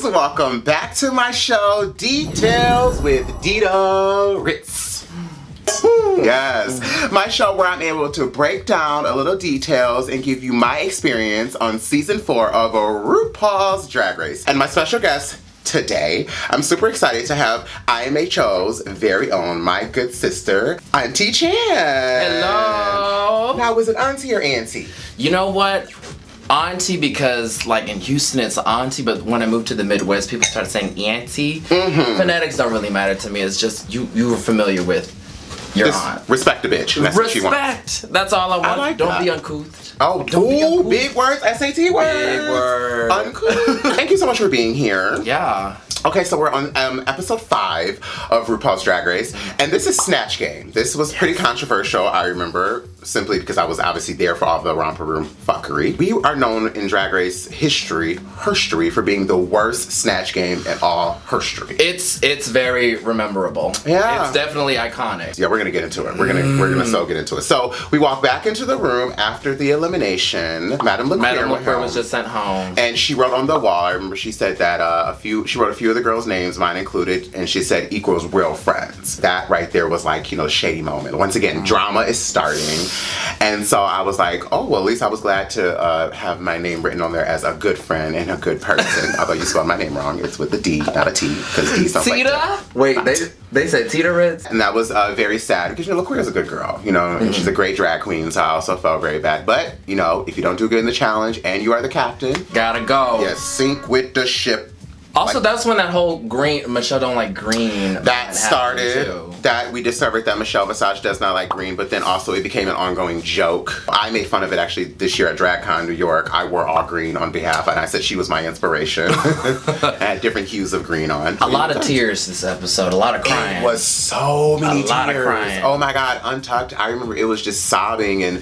Welcome back to my show, Detailz with Dida Ritz. Yes, my show where I'm able to break down a little details and give you my experience on season 4 of RuPaul's Drag Race. And my special guest today, I'm super excited to have IMHO's very own, my good sister, Aunty Chan. Hello. Now, was it auntie or auntie? You know what? Auntie, because like in Houston it's auntie, but when I moved to the Midwest, people started saying auntie. Phonetics don't really matter to me. It's just you were familiar with your aunt. Respect the bitch. That's what she wants. Respect. That's all I want. Like don't that. be uncouth. Oh, Don't be uncouth. big words, SAT words. Big word. Uncouth. Thank you so much for being here. Yeah. Okay, so we're on episode 5 of RuPaul's Drag Race, and this is Snatch Game. This was pretty controversial, I remember, simply because I was obviously there for all the Romper Room fuckery. We are known in Drag Race history for being the worst Snatch Game in all history. It's very rememberable. Yeah. It's definitely iconic. Yeah, we're gonna get into it. We're gonna so get into it. So we walk back into the room after the elimination. Madame LaQueer was just sent home, and she wrote on the wall. I remember she said that she wrote a few of the girls' names, mine included, and she said equals real friends. That right there was like, you know, shady moment. Once again, drama is starting, and so I was like, oh well, at least I was glad to have my name written on there as a good friend and a good person. Although you spelled my name wrong, it's with a D, not a T, because D sounds like Tita? Wait, they said Dida Ritz? And that was very sad because, you know, LaQueer's a good girl, you know, and she's a great drag queen, so I also felt very bad. But, you know, if you don't do good in the challenge and you are the captain, gotta go. yes, sink with the ship. Also, like, that's when that whole green, Michelle don't like green. That started, that we discovered that Michelle Visage does not like green, but then also it became an ongoing joke. I made fun of it actually this year at DragCon New York. I wore all green on behalf, and I said she was my inspiration. I had different hues of green on. A lot of tears this episode, a lot of crying. It was so many tears. A lot of crying. Oh my God, Untucked, I remember it was just sobbing, and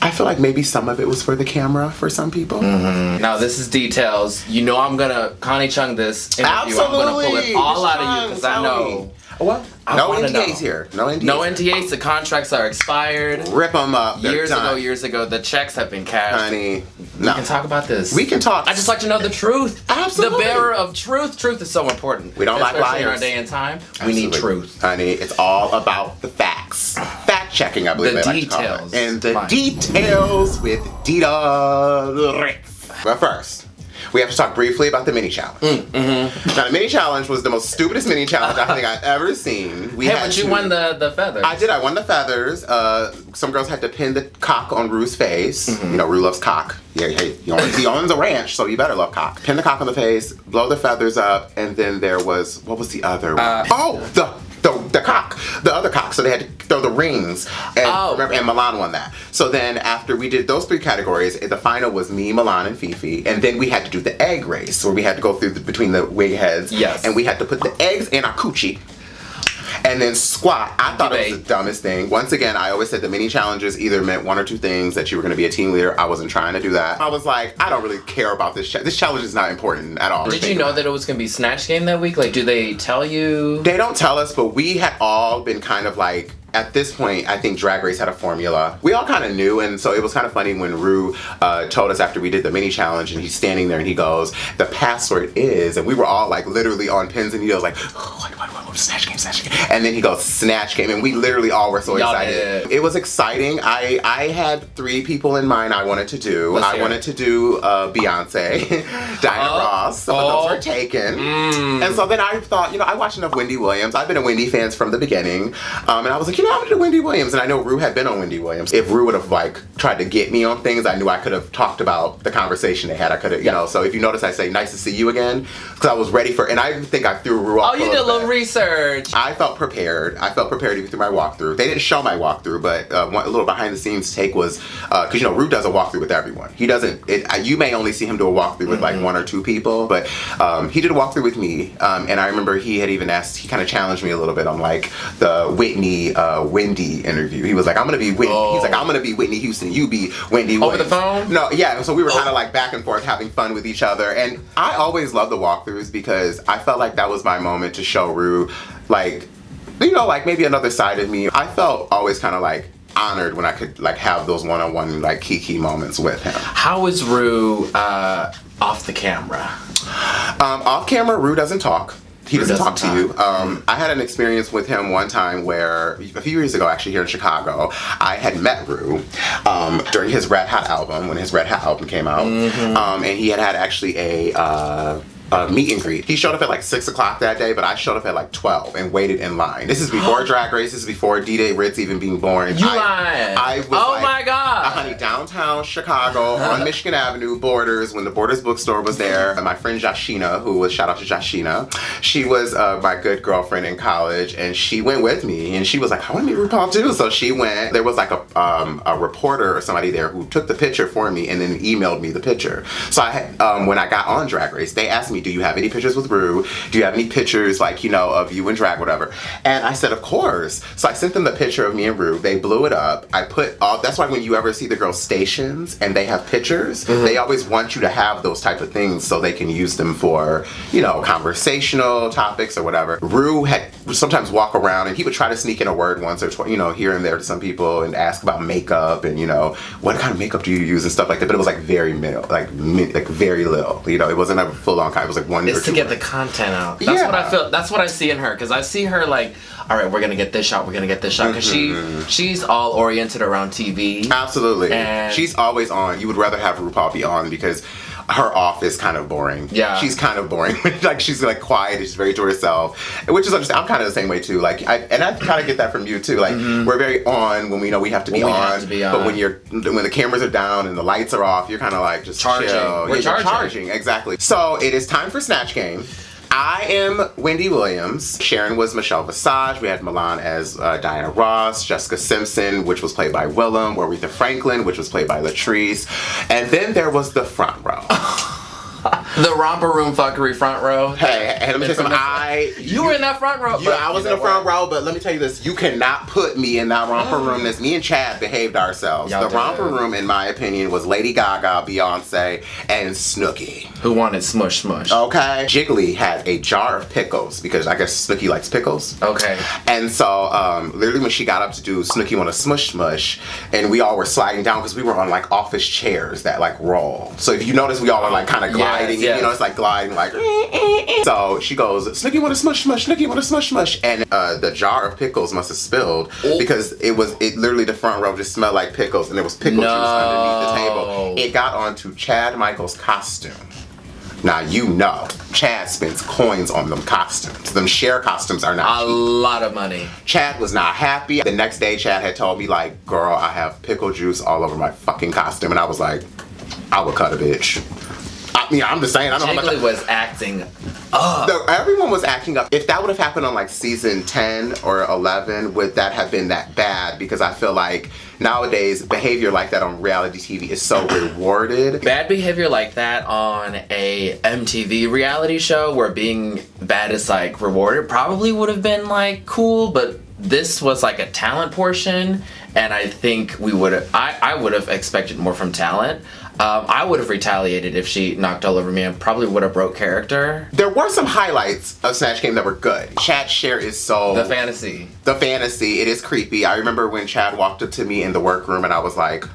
I feel like maybe some of it was for the camera for some people. Now this is Detailz. You know I'm gonna Connie Chung this interview. Absolutely. I'm gonna pull it all out of you because I know. Well, no NDAs here. No NDAs. No NDAs. The contracts are expired. Rip them up. They're done. Years ago, the checks have been cashed. Honey, we can talk about this. We can talk. I just like to know the truth. Absolutely. The bearer of truth. Truth is so important. We don't like liars. In our day and time, Absolutely. we need truth. Honey, it's all about the facts. Fact checking, I believe the they details. like to call it. And the details with Dida Ritz. But first, we have to talk briefly about the mini challenge. Now, the mini challenge was the most stupidest mini challenge I think I've ever seen. But you won the feathers. I did. I won the feathers. Some girls had to pin the cock on Rue's face. You know, Rue loves cock. Yeah, hey, he owns a ranch, so you better love cock. Pin the cock on the face, blow the feathers up, and then there was, what was the other one? The cock, the other cock. So they had to throw the rings, and remember, and Milan won that. So then after we did those 3 categories, the final was me, Milan, and Fifi, and then we had to do the egg race, where we had to go through between the wig heads, and we had to put the eggs in our coochie. And then squat. I thought it was the dumbest thing. Once again, I always said the mini challenges either meant one or two things, that you were going to be a team leader. I wasn't trying to do that. I was like, I don't really care about this. This challenge is not important at all. Did you know that it was going to be Snatch Game that week? Like, do they tell you? They don't tell us, but we had all been kind of like, at this point, I think Drag Race had a formula. We all kind of knew, and so it was kind of funny when Rue told us after we did the mini challenge, and he's standing there and he goes, the password is, and we were all like literally on pins and needles like, what, Snatch Game, Snatch Game. And then he goes, Snatch Game, and we literally all were so excited. It was exciting. I had 3 people in mind I wanted to do. I wanted to do Beyonce, Diana Ross. Some of those were taken. And so then I thought, you know, I watched enough Wendy Williams. I've been a Wendy fan from the beginning. And I was like, you know, I'm gonna do Wendy Williams. And I know Rue had been on Wendy Williams. If Rue would have like tried to get me on things, I knew I could have talked about the conversation they had. I could have, you know, so if you notice I say nice to see you again, because I was ready for, and I think I threw Rue off. Oh, you did a little research. I felt prepared. I felt prepared even through my walkthrough. They didn't show my walkthrough, but a little behind the scenes take was, because you know, Rue does a walkthrough with everyone. He doesn't, you may only see him do a walkthrough with like 1 or 2 people, but he did a walkthrough with me. And I remember he had even asked, he kind of challenged me a little bit on like the Whitney, Wendy interview. He was like, I'm going to be Whitney. He's like, I'm going to be Whitney Houston. You be Wendy Williams. Over the phone? No, yeah. So we were kind of like back and forth having fun with each other. And I always love the walkthroughs because I felt like that was my moment to show Rue, like, you know, like maybe another side of me. I felt always kind of like honored when I could like have those one-on-one like key moments with him. How is Rue off the camera? Off camera, Rue doesn't talk. He doesn't talk to you. Mm-hmm. I had an experience with him one time where, a few years ago actually here in Chicago, I had met Rue during his Red Hot album, when his Red Hot album came out. And he had actually a meet and greet. He showed up at like 6 o'clock that day, but I showed up at like 12 and waited in line. This is before Drag Race. This is before Dida Ritz even being born. You lying. I was my God. Honey, downtown Chicago on Michigan Avenue, Borders, when the Borders bookstore was there. And my friend Jashina, who was, shout out to Jashina, she was my good girlfriend in college, and she went with me, and she was like, I want to meet RuPaul too. So she went. There was like a reporter or somebody there who took the picture for me and then emailed me the picture. So I had, when I got on Drag Race, they asked me, do you have any pictures with Rue? Do you have any pictures, like, you know, of you in drag, whatever? And I said, of course. So I sent them the picture of me and Rue. They blew it up. I put all, that's why when you ever see the girls' stations and they have pictures, they always want you to have those type of things so they can use them for, you know, conversational topics or whatever. Rue had sometimes walk around and he would try to sneak in a word once or twice, you know, here and there to some people and ask about makeup and, you know, what kind of makeup do you use and stuff like that. But it was like very minimal, like very little, you know, it wasn't a full on, it was like one. It's to get the content out. That's what I feel. That's what I see in her, because I see her like, all right, we're gonna get this shot. We're gonna get this shot, because she's all oriented around TV. Absolutely, and she's always on. You would rather have RuPaul be on because her off is kind of boring. Yeah, she's kind of boring. Like she's like quiet. She's very to herself, which is understandable. I'm kind of the same way too. Like I kind of get that from you too. Like we're very on when we know we have to be on. But when the cameras are down and the lights are off, you're kind of like just charging. Chill. We're charging. Exactly. So it is time for Snatch Game. I am Wendy Williams. Sharon was Michelle Visage. We had Milan as Diana Ross. Jessica Simpson, which was played by Willem. Aretha Franklin, which was played by Latrice. And then there was the front row. The Romper Room fuckery front row. Hey, let me tell you something. You were in that front row. Yeah, I was in the front row, but let me tell you this. You cannot put me in that romper room. This, me and Chad behaved ourselves. The romper room, in my opinion, was Lady Gaga, Beyonce, and Snooki. Who wanted smush smush. Okay. Jiggly had a jar of pickles, because I guess Snooki likes pickles. Okay. And so, literally when she got up to do Snooki Want a Smush Smush, and we all were sliding down, because we were on like office chairs that like roll. So if you notice, we all are like kind of gliding. Yes. You know, it's like gliding, like. So she goes, Snooki Want a Smush Smush, Snooki Want a Smush Smush, and the jar of pickles must have spilled because it literally the front row just smelled like pickles, and there was pickle juice underneath the table. It got onto Chad Michaels' costume. Now you know, Chad spends coins on them costumes. Them Cher costumes are not cheap. A lot of money. Chad was not happy. The next day, Chad had told me like, girl, I have pickle juice all over my fucking costume, and I was like, I would cut a bitch. I mean, I'm just saying, I don't know how much. Jiggly was acting up. Everyone was acting up. If that would have happened on like season 10 or 11, would that have been that bad? Because I feel like nowadays, behavior like that on reality TV is so rewarded. Bad behavior like that on a MTV reality show where being bad is like rewarded probably would have been like cool, but this was like a talent portion, and I think I would have expected more from talent. I would have retaliated if she knocked all over me and probably would have broke character. There were some highlights of Snatch Game that were good. Chad's share is so... The fantasy. It is creepy. I remember when Chad walked up to me in the workroom and I was like...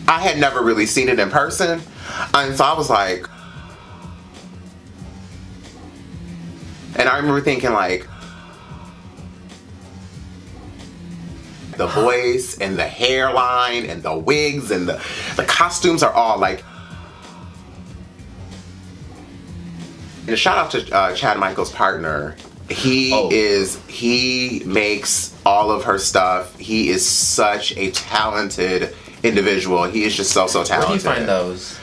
I had never really seen it in person. And so I was like... And I remember thinking like... The voice and the hairline and the wigs and the costumes are all like... And a shout out to Chad Michaels' partner. He makes all of her stuff. He is such a talented individual. He is just so talented. Where do you find those?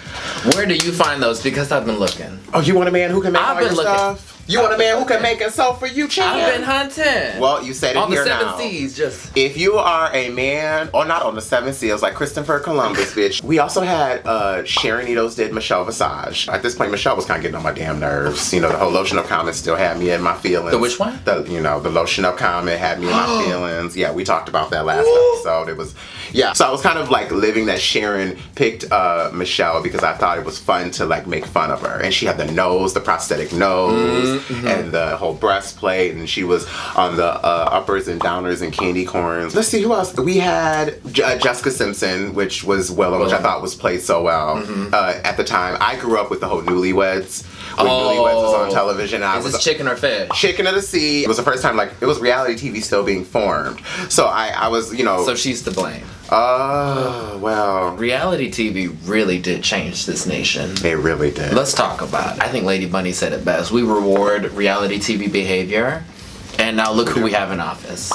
Where do you find those? Because I've been looking. Oh, you want a man who can make all your stuff? You want a man who can make it so for you, Chan? I've been hunting. Well, you said it here now. On the 7 Seas, just... If you are a man, or not on the 7 Seals, like Christopher Columbus, bitch. We also had, Sharon Needles did Michelle Visage. At this point, Michelle was kind of getting on my damn nerves. You know, the whole lotion up comment still had me in my feelings. The which one? The lotion up comment had me in my feelings. Yeah, we talked about that last episode. It was, yeah. So I was kind of like living that Sharon picked Michelle because I thought it was fun to like make fun of her. And she had the prosthetic nose. and the whole breastplate, and she was on the uppers and downers and candy corns. Let's see who else. We had Jessica Simpson, which was which I thought was played so well at the time. I grew up with the whole Newlyweds. When Newlyweds was on television, Is this chicken or fish? Chicken of the Sea. It was the first time, like, it was reality TV still being formed. So I was, you know. So she's to blame. Oh, well. Reality TV really did change this nation. It really did. Let's talk about it. I think Lady Bunny said it best. We reward reality TV behavior, and now look who we have in office.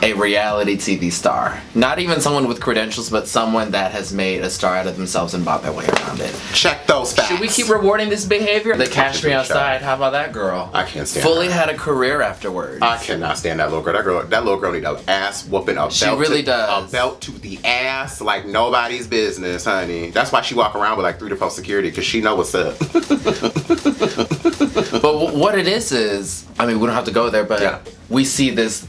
A reality TV star. Not even someone with credentials, but someone that has made a star out of themselves and bought their way around it. Check those facts. Should we keep rewarding this behavior? The Cash Me Outside, how about that girl? I can't stand Fully her. had a career afterwards. I cannot stand that little girl. That little girl need an ass whooping. She really does. A belt to the ass like nobody's business, honey. That's why she walk around with like 3 to 4 security, because she know what's up. But what it is, I mean, we don't have to go there, but we see this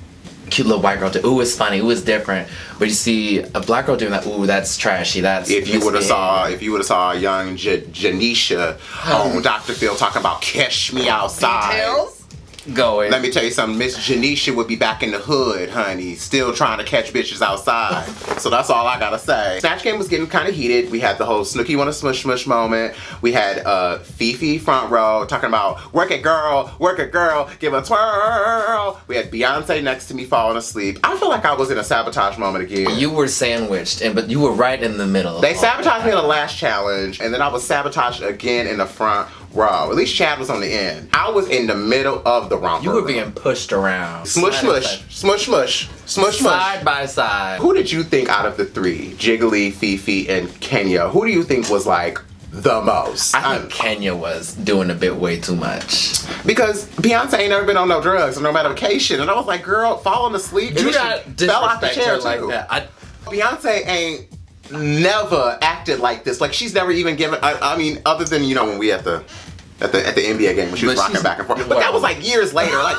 cute little white girl do, ooh, it's funny, ooh, it's different. But you see a black girl doing that, ooh, that's trashy, that's if you would have saw a young Janisha on Dr. Phil talking about Cash Me Outside. Detailz? Going. Let me tell you something, Miss Janisha would be back in the hood, honey, still trying to catch bitches outside. So that's all I gotta say. Snatch Game was getting kind of heated. We had the whole Snooki wanna smush smush moment. We had Fifi front row talking about work it girl, give a twirl. We had Beyonce next to me falling asleep. I feel like I was in a sabotage moment again. You were sandwiched, but you were right in the middle. They sabotaged me in the last challenge, and then I was sabotaged again in the front row. At least Chad was on the end. I was in the middle of the romper. You were being pushed around. Smush, smush, smush, smush, smush, smush. Side by side. Who did you think out of the 3, Jiggly, Fifi, and Kenya, who do you think was like the most? I think Kenya was doing a bit way too much. Because Beyonce ain't never been on no drugs or no medication, and I was like, girl, falling asleep. Do not fell out the disrespect chair her like too. that. Beyonce ain't never acted like this. Like, she's never even given. I mean, other than, you know, when we at the NBA game when she was rocking back and forth. But that was like years later. Like,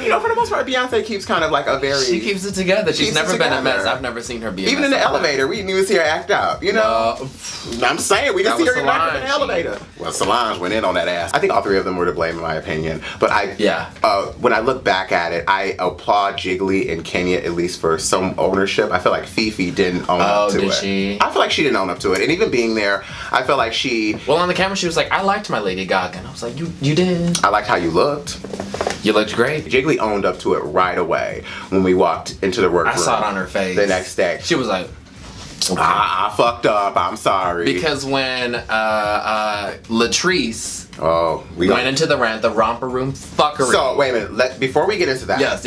you know, for the most part, Beyonce keeps kind of like a very... She keeps it together. She's never been a mess. I've never seen her be a mess. Even in the elevator, we didn't even see her act out, you know? I'm saying, we didn't see her get knocked in the elevator. Well, Solange went in on that ass. I think all 3 of them were to blame, in my opinion. But when I look back at it, I applaud Jiggly and Kenya at least for some ownership. I feel like Fifi didn't own up to it. Did she? I feel like she didn't own up to it. And even being there, I feel like she... Well, on the camera, she was like, I liked my Lady Gaga. And I was like, you did. I liked how you looked. You looked great. Jiggly owned up to it right away when we walked into the workroom. I saw it on her face. The next day. She was like, okay. I fucked up. I'm sorry. Because when Latrice went into the romper room fuckery. So, wait a minute. Before we get into that. Yes.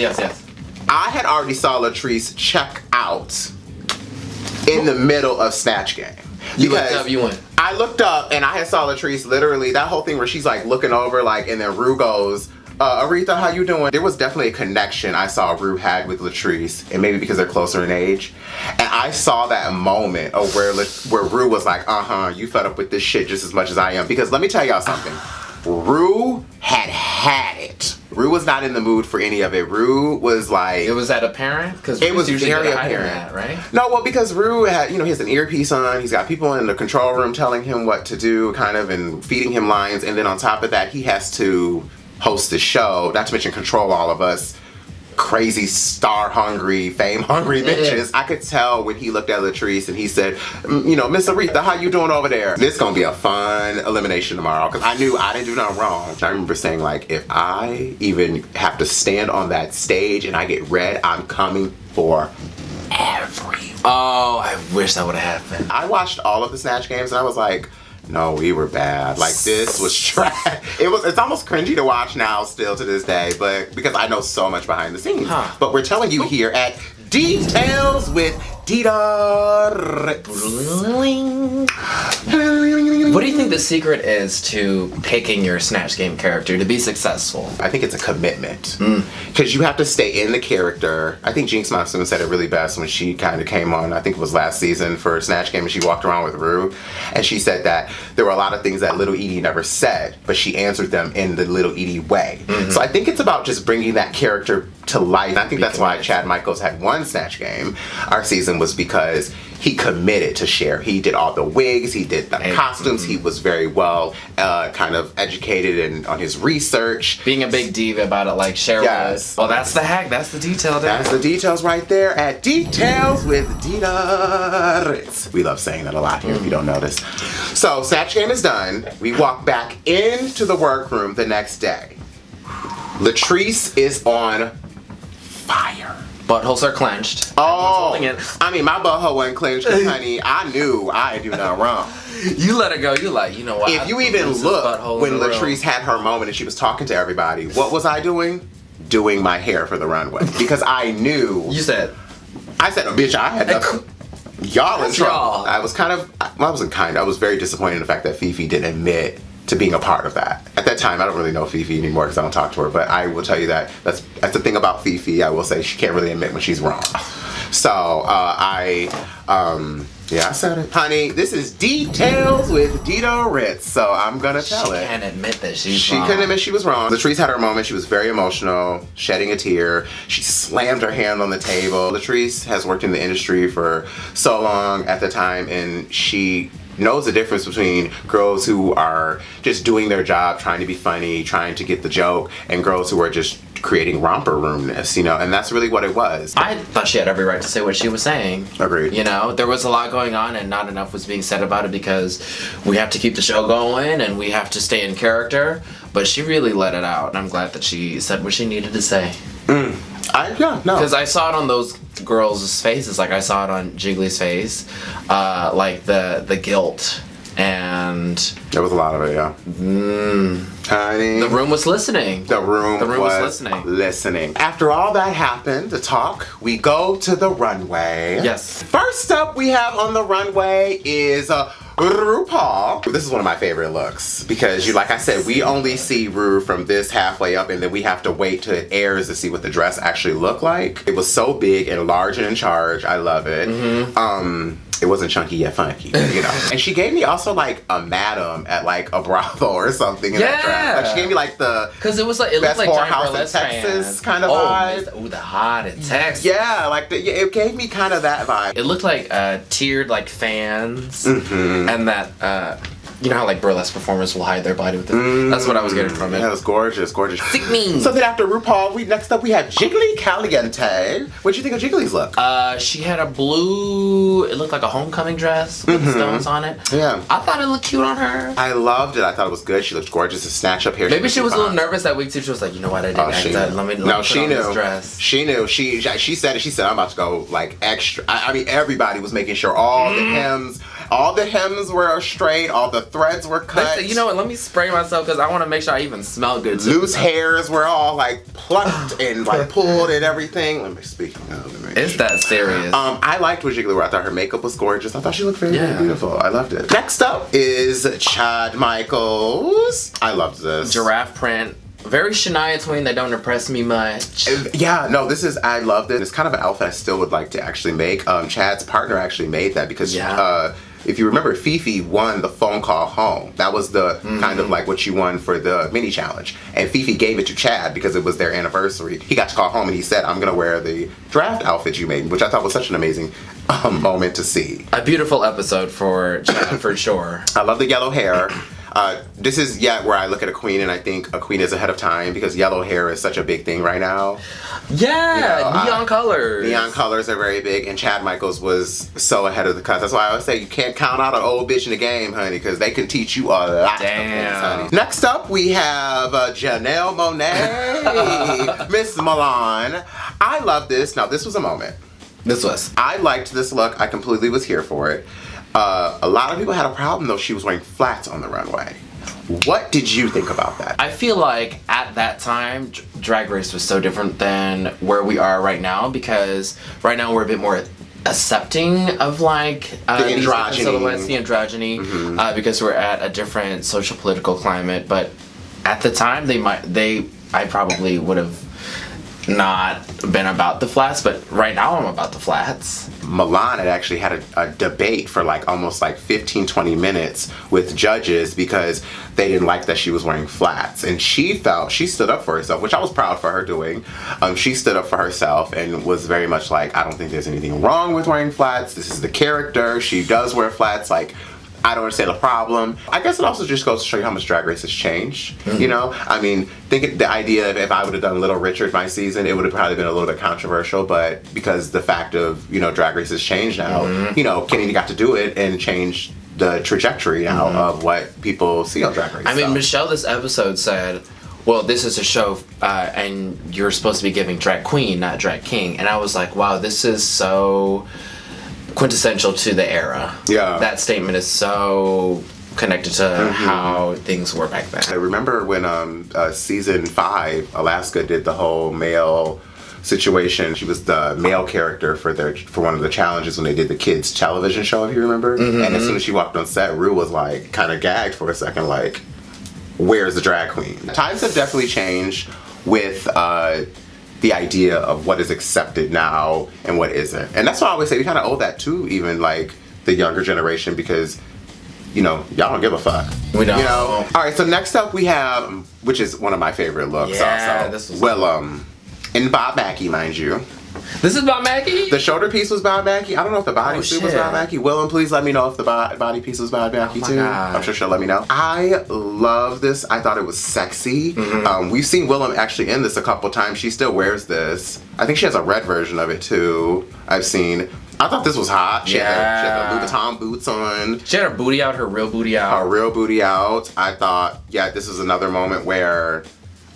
I had already saw Latrice check out in the middle of Snatch Game. You looked up, you went. I looked up and I had saw Latrice literally, that whole thing where she's like looking over, like, and then Rue goes, Aretha, how you doing? There was definitely a connection I saw Rue had with Latrice, and maybe because they're closer in age. And I saw that moment of where Rue was like, you fed up with this shit just as much as I am. Because let me tell y'all something. Rue had it. Rue was not in the mood for any of it. Rue was like... It was that apparent? Because it was very apparent. That, right? No, well, because Rue had, he has an earpiece on. He's got people in the control room telling him what to do, kind of, and feeding him lines. And then on top of that, he has to host the show, not to mention control all of us crazy star-hungry, fame-hungry bitches. I could tell when he looked at Latrice and he said, Miss Aretha, how you doing over there? This gonna be a fun elimination tomorrow, because I knew I didn't do nothing wrong. I remember saying, like, if I even have to stand on that stage and I get red, I'm coming for everyone. Oh, I wish that would have happened. I watched all of the Snatch Games and I was like, no, we were bad. Like, this was trash. It's almost cringy to watch now still to this day, but because I know so much behind the scenes. But we're telling you here at Detailz with Dida Ritz. What do you think the secret is to picking your Snatch Game character to be successful? I think it's a commitment. Because you have to stay in the character. I think Jinx Monsoon said it really best when she kind of came on, I think it was last season for Snatch Game, and she walked around with Rue. And she said that there were a lot of things that Little Edie never said, but she answered them in the Little Edie way. So I think it's about just bringing that character to life. I think that's why Chad Michaels had won Snatch Game our season, was because he committed to Cher. He did all the wigs, he did the costumes, he was very well kind of educated and on his research. Being a big diva about it like Cher was. Well, that's the hack, that's the detail there. That's the details right there at Detailz with Dida Ritz. We love saying that a lot here if you don't notice. So, Snatch Game is done. We walk back into the workroom the next day. Latrice is on fire. Buttholes are clenched. Oh, I mean, my butthole wasn't clenched, honey. I knew I didn't do nothing wrong. You let it go. You like, you know what? If you even look, when Latrice had her moment and she was talking to everybody, what was I doing? Doing my hair for the runway. Because I knew. You said. I said, oh, bitch, I had nothing. Y'all in trouble. I was I was very disappointed in the fact that Fifi didn't admit to being a part of that. At that time, I don't really know Fifi anymore because I don't talk to her, but I will tell you that that's the thing about Fifi. I will say she can't really admit when she's wrong. So I said it. Honey, this is Detailz with Dida Ritz, so I'm gonna tell it. She can't admit that she's wrong. She couldn't admit she was wrong. Latrice had her moment. She was very emotional, shedding a tear. She slammed her hand on the table. Latrice has worked in the industry for so long at the time, and she knows the difference between girls who are just doing their job, trying to be funny, trying to get the joke, and girls who are just creating romper roomness, you know, and that's really what it was. I thought she had every right to say what she was saying. Agreed. You know, there was a lot going on and not enough was being said about it because we have to keep the show going and we have to stay in character, but she really let it out, and I'm glad that she said what she needed to say. Because I saw it on those girls' faces, like I saw it on Jiggly's face, like the guilt, and there was a lot of it, yeah. Honey, the room was listening. The room was listening. After all that happened, the talk, we go to the runway. Yes. First up, we have on the runway is Rupaul. This is one of my favorite looks because, like I said, we only see Ru from this halfway up, and then we have to wait till it airs to see what the dress actually looked like. It was so big and large and in charge. I love it. It wasn't chunky yet funky, you know. And she gave me also like a madam at like a brothel or something in that dress. Like she gave me like the because it looked like whorehouse in Texas kind of vibe. Oh, the hot in Texas. Yeah, like it gave me kind of that vibe. It looked like tiered like fans, and that you know how like burlesque performers will hide their body with it. That's what I was getting from it. Yeah, it was gorgeous, gorgeous. Sick mean. So then after Rupaul, next up we have Jiggly Caliente. What'd you think of Jiggly's look? She had a blue. It looked like a homecoming dress with stones on it. Yeah. I thought it looked cute on her. I loved it. I thought it was good. She looked gorgeous. A snatch up here. Maybe she was a little nervous that week too. She was like, you know what, I didn't act that. Let me put on this dress. She knew. She said it. She said, I'm about to go like extra. I mean, everybody was making sure all the hems were straight, all the threads were cut. Said, you know what, let me spray myself because I want to make sure I even smell good too. Loose hairs were all like plucked and like pulled and everything. It's that serious. I liked what Jiggly wore. I thought her makeup was gorgeous. I thought she looked very, very beautiful. I loved it. Next up is Chad Michaels. I loved this. Giraffe print. Very Shania Twain that don't impress me much. Yeah, no, I loved it. It's kind of an outfit I still would like to actually make. Chad's partner actually made that because if you remember, Fifi won the phone call home. That was the kind of like what she won for the mini challenge. And Fifi gave it to Chad because it was their anniversary. He got to call home and he said, I'm going to wear the draft outfit you made, which I thought was such an amazing moment to see. A beautiful episode for Chad, for sure. I love the yellow hair. This is where I look at a queen and I think a queen is ahead of time because yellow hair is such a big thing right now. Yeah, neon colors. Neon colors are very big, and Chad Michaels was so ahead of the cuss. That's why I always say you can't count out an old bitch in the game, honey, because they can teach you a lot of things, honey. Next up, we have Janelle Monae, Miss Milan. I love this. Now, this was a moment. I liked this look. I completely was here for it. A lot of people had a problem, though, she was wearing flats on the runway. What did you think about that? I feel like at that time, Drag Race was so different than where we are right now because right now we're a bit more accepting of like the androgyny silhouettes, the androgyny, because we're at a different social political climate. But at the time, I probably would have not been about the flats, but right now I'm about the flats. Milan had actually had a debate for like almost like 15-20 minutes with judges because they didn't like that she was wearing flats, and she stood up for herself, which I was proud for her doing. She stood up for herself and was very much like, I don't think there's anything wrong with wearing flats. This is the character. She does wear flats. Like, I don't understand the problem. I guess it also just goes to show you how much Drag Race has changed. Mm-hmm. You know, I mean, think the idea of if I would have done Little Richard my season, it would have probably been a little bit controversial, but because the fact of, you know, Drag Race has changed now, you know, Kennedy got to do it and change the trajectory now of what people see on Drag Race. I mean, Michelle this episode said, well, this is a show and you're supposed to be giving drag queen, not drag king. And I was like, wow, this is so quintessential to the era. Yeah. That statement is so connected to how things were back then. I remember when season 5, Alaska did the whole male situation. She was the male character for one of the challenges when they did the kids television show, if you remember. And as soon as she walked on set, Rue was like kind of gagged for a second, like, where's the drag queen? Times have definitely changed with the idea of what is accepted now and what isn't. And that's why I always say we kind of owe that to even like the younger generation, because, you know, y'all don't give a fuck. We don't. You know? All right, so next up we have, which is one of my favorite looks also. This was and Bob Mackie, mind you. This is Bob Mackie? The shoulder piece was Bob Mackie. I don't know if the bodysuit was Bob Mackie. Willem, please let me know if the body piece was Bob Mackie too. God. I'm sure she'll let me know. I love this. I thought it was sexy. We've seen Willem actually in this a couple times. She still wears this. I think she has a red version of it too. I've seen. I thought this was hot. She had the Louboutin boots on. She had her booty out, her real booty out. Her real booty out. I thought, yeah, this was another moment where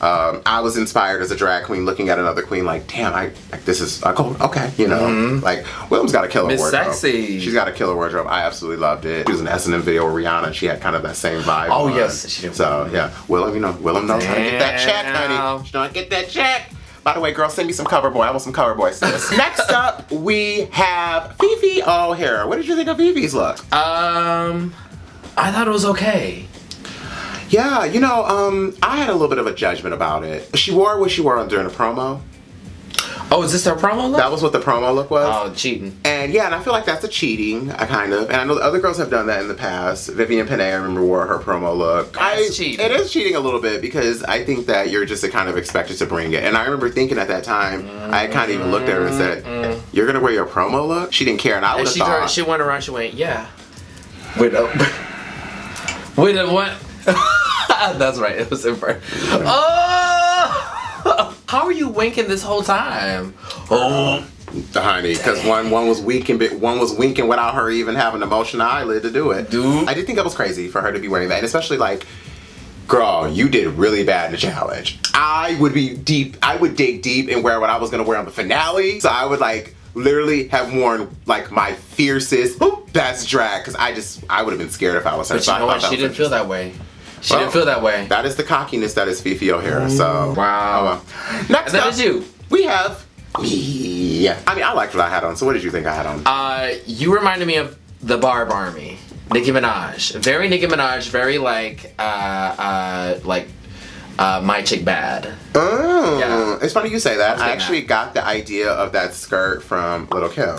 I was inspired as a drag queen looking at another queen like, damn, this is, okay, you know. Like, Willem's got a killer wardrobe. Sexy. She's got a killer wardrobe. I absolutely loved it. She was in an S&M video with Rihanna, and she had kind of that same vibe. Oh, yes. She did. So, yeah. Willem, you know, Willem knows how to get that check, honey. She knows how to get that check. By the way, girl, send me some cover boy. I want some cover boy sis. Next up, we have Fifi O'Hara. What did you think of Fifi's look? I thought it was okay. Yeah, you know, I had a little bit of a judgment about it. She wore what she wore during the promo. Oh, is this her promo look? That was what the promo look was. Oh, cheating. And yeah, and I feel like that's a cheating, kind of. And I know the other girls have done that in the past. Vivian Panay, I remember, wore her promo look. That's cheating. It is cheating a little bit, because I think that you're just kind of expected to bring it. And I remember thinking at that time, I kind of even looked at her and said, you're going to wear your promo look? She didn't care, and I would have thought. She went around, she went, yeah. Wait a what? That's right. It was in front. Oh! How are you winking this whole time? Oh, honey, because one was winking without her even having an emotional eyelid to do it. Dude, I did think that was crazy for her to be wearing that, and especially like, girl, you did really bad in the challenge. I would dig deep and wear what I was gonna wear on the finale. So I would like literally have worn like my fiercest best drag, because I would have been scared if I was her. But you know what? She didn't feel that way. She didn't feel that way. That is the cockiness that is Fifi O'Hara. So wow. Next up, is you. We have me. I mean, I liked what I had on. So what did you think I had on? You reminded me of the Barb Army, Nicki Minaj. Very Nicki Minaj. Very like My Chick Bad. Oh, yeah. It's funny you say that. I actually got the idea of that skirt from Lil' Kim.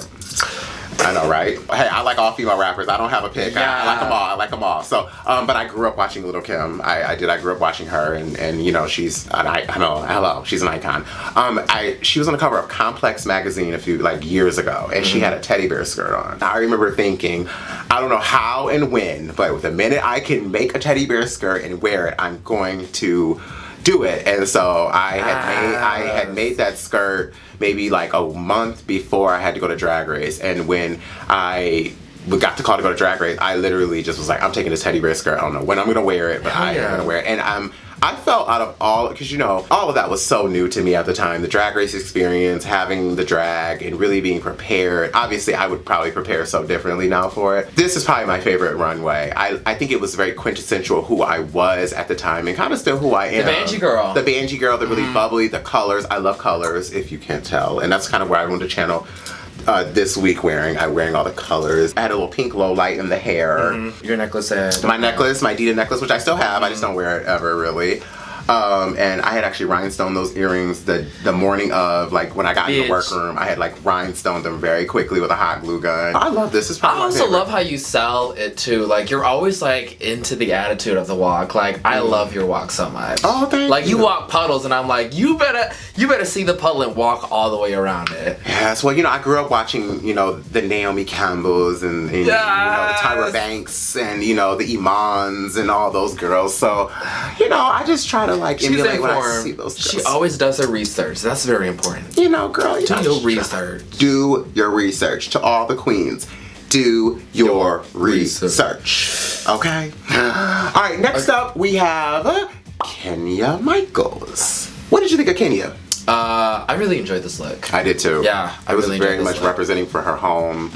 I know, right? Hey, I like all female rappers. I don't have a pick. Yeah. I like them all. So, but I grew up watching Lil' Kim. I did. I grew up watching her, and you know, she's an hello, she's an icon. She was on the cover of Complex magazine a few years ago, and she had a teddy bear skirt on. I remember thinking, I don't know how and when, but the minute I can make a teddy bear skirt and wear it, I'm going to do it. And so I had made that skirt maybe like a month before I had to go to Drag Race, and when I got the call to go to Drag Race, I literally just was like, I'm taking this teddy bear skirt. I don't know when I'm gonna wear it, but I am gonna wear it. And I felt out of all, because you know, all of that was so new to me at the time. The Drag Race experience, having the drag, and really being prepared. Obviously, I would probably prepare so differently now for it. This is probably my favorite runway. I think it was very quintessential who I was at the time, and kind of still who I am. The Banshee girl. The Banshee girl, the really bubbly, the colors. I love colors, if you can't tell. And that's kind of where I wanted to channel this week wearing all the colors. I had a little pink low light in the hair. Your necklace had. My necklace, my Dida necklace, which I still have. I just don't wear it ever, really. And I had actually rhinestoned those earrings the morning of, like, when I got in the workroom. I had, like, rhinestoned them very quickly with a hot glue gun. I love this. It's probably I also love how you sell it too. Like, you're always like into the attitude of the walk. Like, I love your walk so much. Oh, thank you. Like, you walk puddles, and I'm like, you better see the puddle and walk all the way around it. Yes. Well, you know, I grew up watching, you know, the Naomi Campbells and you know, the Tyra Banks and, you know, the Imans and all those girls. So, you know, I just try to, like, emulate when I see those girls. She always does her research. That's very important. You know, girl, you do your research. Do your research. To all the queens, do your research. Okay? All right, next up we have Kenya Michaels. What did you think of Kenya? I really enjoyed this look. I did too. Yeah, I really enjoyed this look. It was very much representing for her home,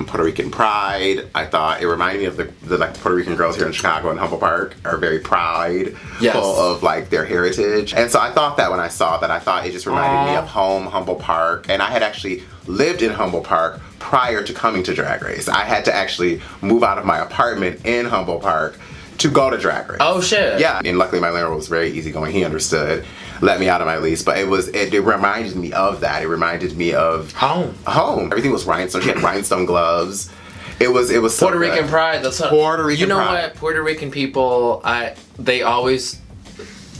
Puerto Rican pride. I thought it reminded me of the like Puerto Rican girls here in Chicago and Humboldt Park are very proud, full of like their heritage. And so I thought that when I saw that, I thought it just reminded me of home, Humboldt Park. And I had actually lived in Humboldt Park prior to coming to Drag Race. I had to actually move out of my apartment in Humboldt Park to go to Drag Race. Oh shit. Yeah, and luckily my landlord was very easygoing. He understood, let me out of my lease. But it reminded me of that. It reminded me of home. Everything was rhinestone. She had rhinestone gloves. It was so Puerto Rican pride. That's what, Puerto Rican pride. You know what? Puerto Rican people, they always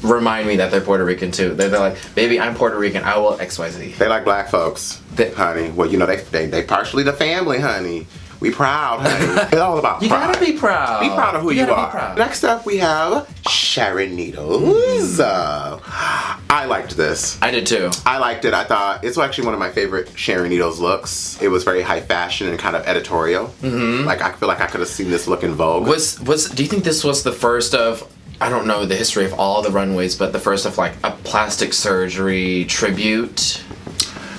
remind me that they're Puerto Rican too. They're like, baby, I'm Puerto Rican. I will XYZ. They like black folks, honey. Well, you know they partially the family, honey. We proud, honey. It's all about pride. You gotta be proud. Be proud of who you are. Next up, we have Sharon Needles. I liked this. I did too. I liked it. I thought it's actually one of my favorite Sharon Needles looks. It was very high fashion and kind of editorial. Like, I feel like I could have seen this look in Vogue. Do you think this was the first of, I don't know the history of all the runways, but the first of like a plastic surgery tribute?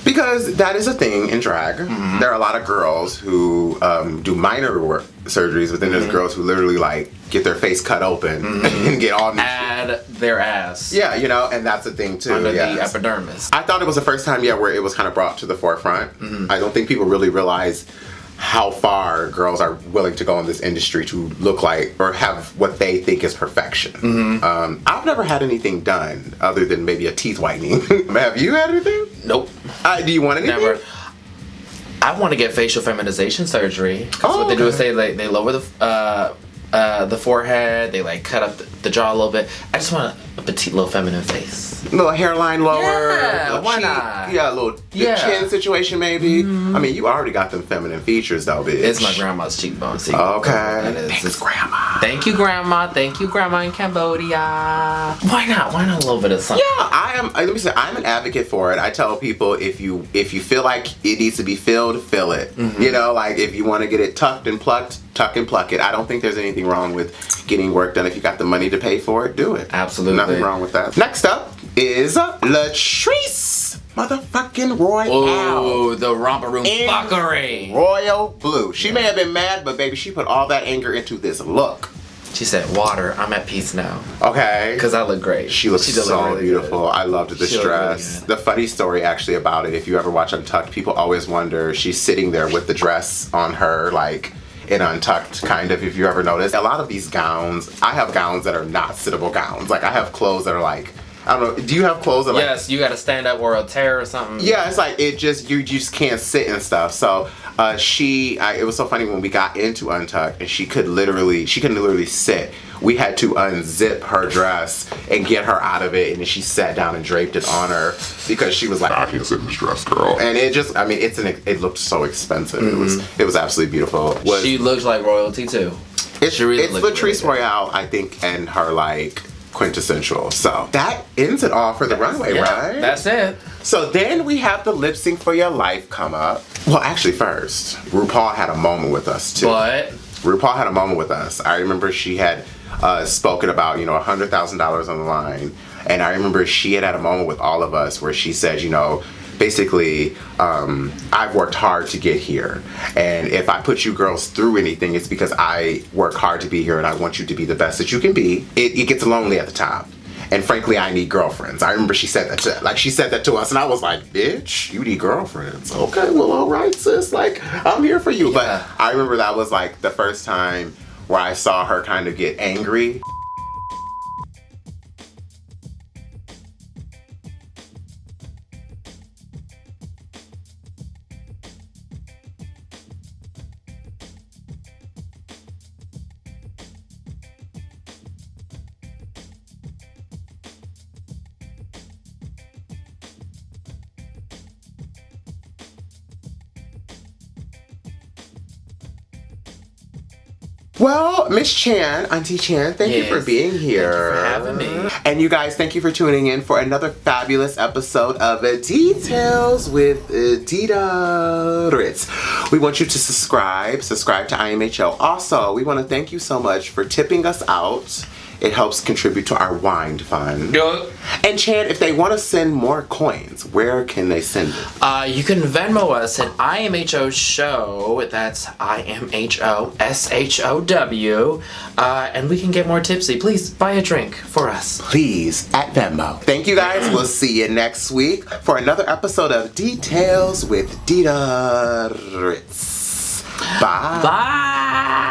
Because that is a thing in drag. There are a lot of girls who do minor work surgeries, but then there's girls who literally like get their face cut open and get all add their ass. Yeah, you know, and that's a thing too. Under the epidermis. I thought it was the first time, where it was kind of brought to the forefront. I don't think people really realize how far girls are willing to go in this industry to look like or have what they think is perfection. I've never had anything done other than maybe a teeth whitening. Have you had anything? Nope. Do you want anything? Never. I want to get facial feminization surgery. Because what they do is they lower the forehead, they like cut up the jaw a little bit. I just want a petite little feminine face. Little hairline lower. Yeah, why not? Yeah, a little chin situation maybe. I mean, you already got them feminine features though, bitch. It's my grandma's cheekbone. Okay. Thanks, Grandma. Thank you, Grandma. Thank you, Grandma in Cambodia. Why not? Why not a little bit of something? Yeah, let me say, I'm an advocate for it. I tell people if you feel like it needs to be filled, fill it. You know, like if you want to get it tucked and plucked, tuck and pluck it. I don't think there's anything wrong with getting work done. If you got the money to pay for it, do it. Absolutely. Nothing wrong with that. Next up is Latrice motherfucking Royale. Oh, the Romper Room fuckery. Royal blue. She may have been mad, but baby, she put all that anger into this look. She said, water, I'm at peace now. Okay. Because I look great. She looks so really beautiful. Good. I loved this dress. Really the funny story actually about it, if you ever watch Untucked, people always wonder, she's sitting there with the dress on her, like, in Untucked, kind of, if you ever noticed. A lot of these gowns, I have gowns that are not sittable gowns. Like, I have clothes that are like, I don't know, do you have clothes that yes, you gotta stand up or a tear or something? Yeah, it's like, you just can't sit and stuff. So, it was so funny when we got into Untucked and she couldn't literally sit. We had to unzip her dress and get her out of it, and then she sat down and draped it on her because she was like, I can't sit in this dress, girl. And it just, I mean, it looked so expensive. It was absolutely beautiful. She looks like royalty too. It's Latrice Royale, I think, and her like quintessential. So that ends it all for the runway, right? That's it. So then we have the lip sync for your life come up. Well, actually first, RuPaul had a moment with us too. What? RuPaul had a moment with us. I remember she had spoken about, $100,000 on the line. And I remember she had a moment with all of us where she said, basically, I've worked hard to get here. And if I put you girls through anything, it's because I work hard to be here and I want you to be the best that you can be. It gets lonely at the top. And frankly, I need girlfriends. I remember she said that to us, and I was like, bitch, you need girlfriends. Okay, well, all right, sis. Like, I'm here for you. Yeah. But I remember that was like the first time where I saw her kind of get angry. Well, Miss Chan, Aunty Chan, thank you for being here. Thank you for having me. And you guys, thank you for tuning in for another fabulous episode of Detailz with Dida Ritz. We want you to subscribe to IMHO. Also, we want to thank you so much for tipping us out. It helps contribute to our wine fund. And Chan, if they want to send more coins, where can they send it? You can Venmo us at IMHO Show. That's IMHO SHOW. And we can get more tipsy. Please buy a drink for us. Please, at Venmo. Thank you guys. We'll see you next week for another episode of Detailz with Dida Ritz. Bye. Bye.